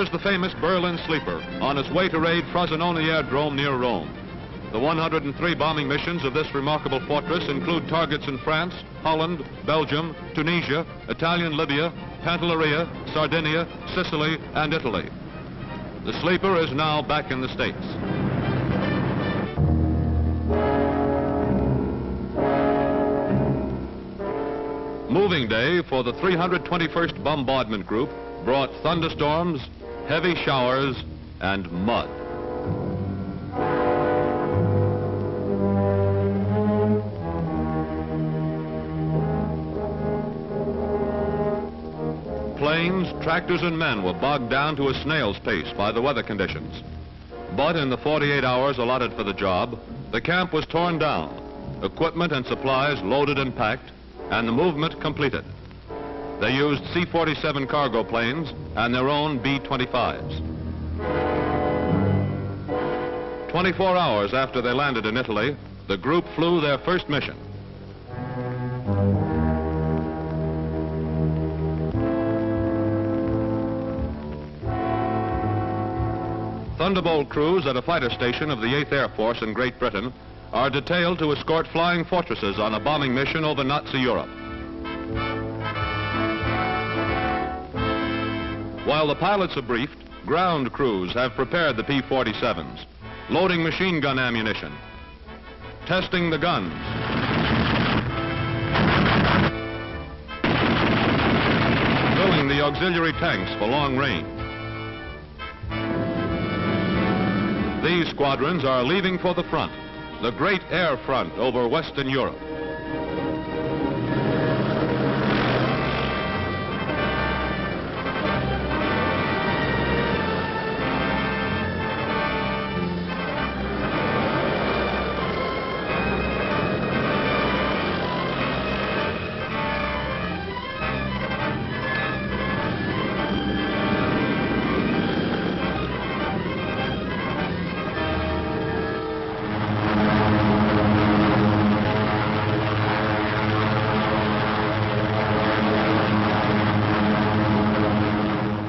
Or is the famous Berlin Sleeper on its way to raid Frosinone Aerodrome near Rome. The 103 bombing missions of this remarkable fortress include targets in France, Holland, Belgium, Tunisia, Italian Libya, Pantelleria, Sardinia, Sicily, and Italy. The Sleeper is now back in the States. Moving day for the 321st Bombardment Group brought thunderstorms, heavy showers, and mud. Planes, tractors, and men were bogged down to a snail's pace by the weather conditions. But in the 48 hours allotted for the job, the camp was torn down, equipment and supplies loaded and packed, and the movement completed. They used C-47 cargo planes and their own B-25s. 24 hours after they landed in Italy, the group flew their first mission. Thunderbolt crews at a fighter station of the 8th Air Force in Great Britain are detailed to escort flying fortresses on a bombing mission over Nazi Europe. While the pilots are briefed, ground crews have prepared the P-47s, loading machine gun ammunition, testing the guns, filling the auxiliary tanks for long range. These squadrons are leaving for the front, the great air front over Western Europe.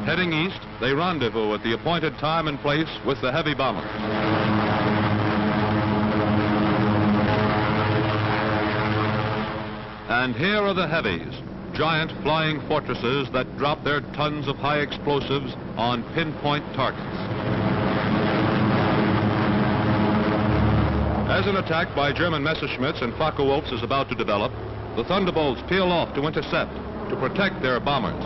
Heading east, they rendezvous at the appointed time and place with the heavy bombers. And here are the heavies, giant flying fortresses that drop their tons of high explosives on pinpoint targets. As an attack by German Messerschmitts and Focke-Wulfs is about to develop, the Thunderbolts peel off to intercept, to protect their bombers.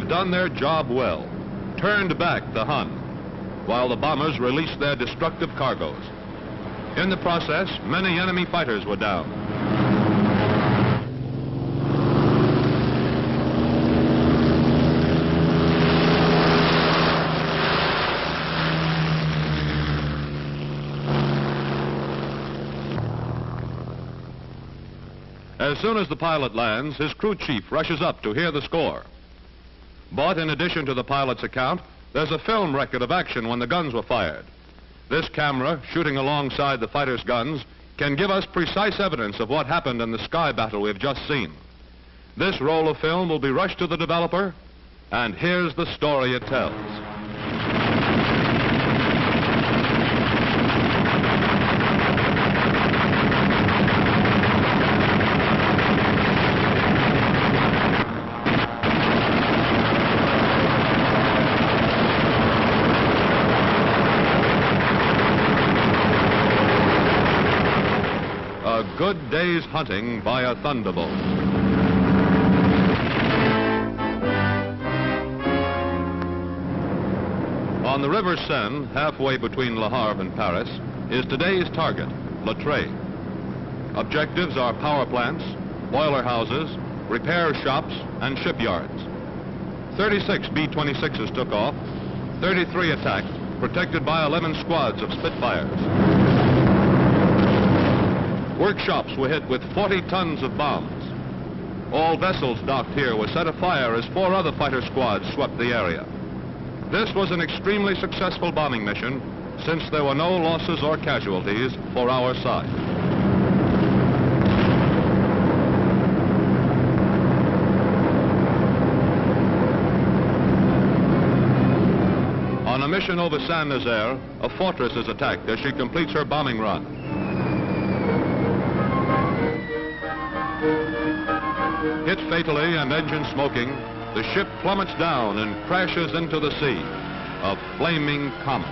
Done their job well, turned back the Hun, while the bombers released their destructive cargoes. In the process, many enemy fighters were down. As soon as the pilot lands, his crew chief rushes up to hear the score. But in addition to the pilot's account, there's a film record of action when the guns were fired. This camera, shooting alongside the fighters' guns, can give us precise evidence of what happened in the sky battle we've just seen. This roll of film will be rushed to the developer, and here's the story it tells. A good day's hunting by a Thunderbolt. On the River Seine, halfway between Le Havre and Paris, is today's target, Le Trait. Objectives are power plants, boiler houses, repair shops, and shipyards. 36 B-26s took off, 33 attacked, protected by 11 squads of Spitfires. Workshops were hit with 40 tons of bombs. All vessels docked here were set afire as 4 other fighter squads swept the area. This was an extremely successful bombing mission, since there were no losses or casualties for our side. On a mission over Saint-Nazaire, a fortress is attacked as she completes her bombing run. Hit fatally and engine smoking, the ship plummets down and crashes into the sea, a flaming comet.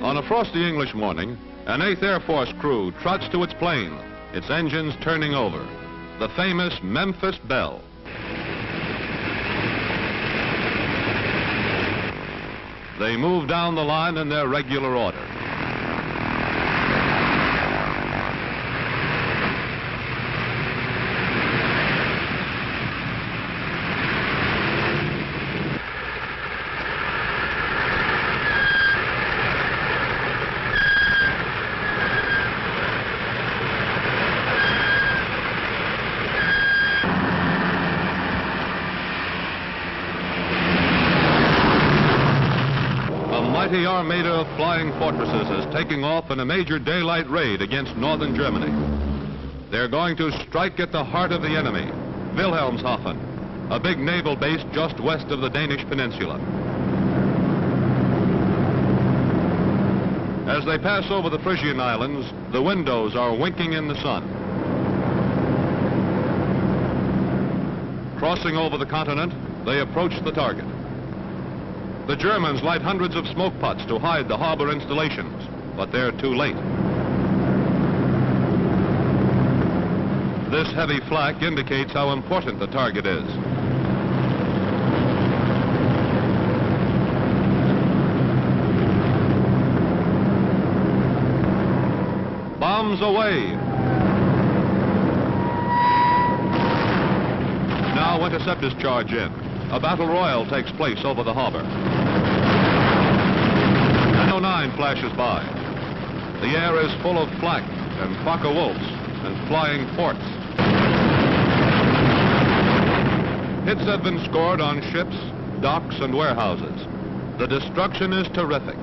On a frosty English morning, an 8th Air Force crew trots to its plane, its engines turning over. The famous Memphis Belle. They move down the line in their regular order. A mighty armada of flying fortresses is taking off in a major daylight raid against northern Germany. They're going to strike at the heart of the enemy, Wilhelmshaven, a big naval base just west of the Danish peninsula. As they pass over the Frisian Islands, the windows are winking in the sun. Crossing over the continent, they approach the target. The Germans light hundreds of smoke pots to hide the harbor installations, but they're too late. This heavy flak indicates how important the target is. Bombs away! Now interceptors charge in. A battle royal takes place over the harbor. 10:09 flashes by. The air is full of flak and Focke-Wulfs and flying forts. Hits have been scored on ships, docks, and warehouses. The destruction is terrific.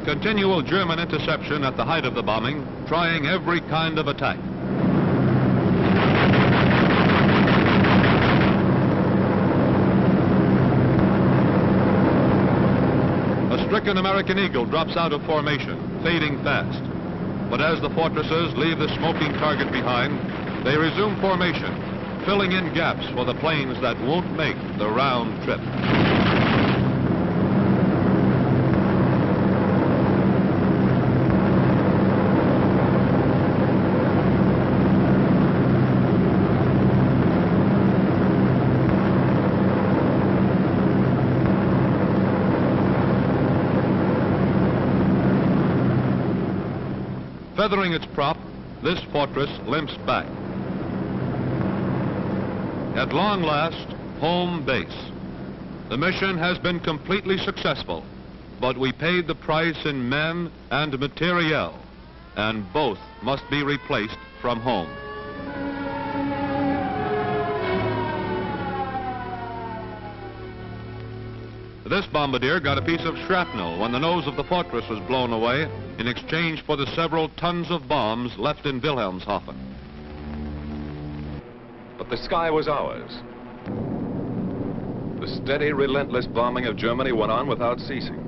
Continual German interception at the height of the bombing, trying every kind of attack. A stricken American Eagle drops out of formation, fading fast. But as the fortresses leave the smoking target behind, they resume formation, filling in gaps for the planes that won't make the round trip. Feathering its prop, this fortress limps back. At long last, home base. The mission has been completely successful, but we paid the price in men and materiel, and both must be replaced from home. This bombardier got a piece of shrapnel when the nose of the fortress was blown away in exchange for the several tons of bombs left in Wilhelmshaven. But the sky was ours. The steady, relentless bombing of Germany went on without ceasing.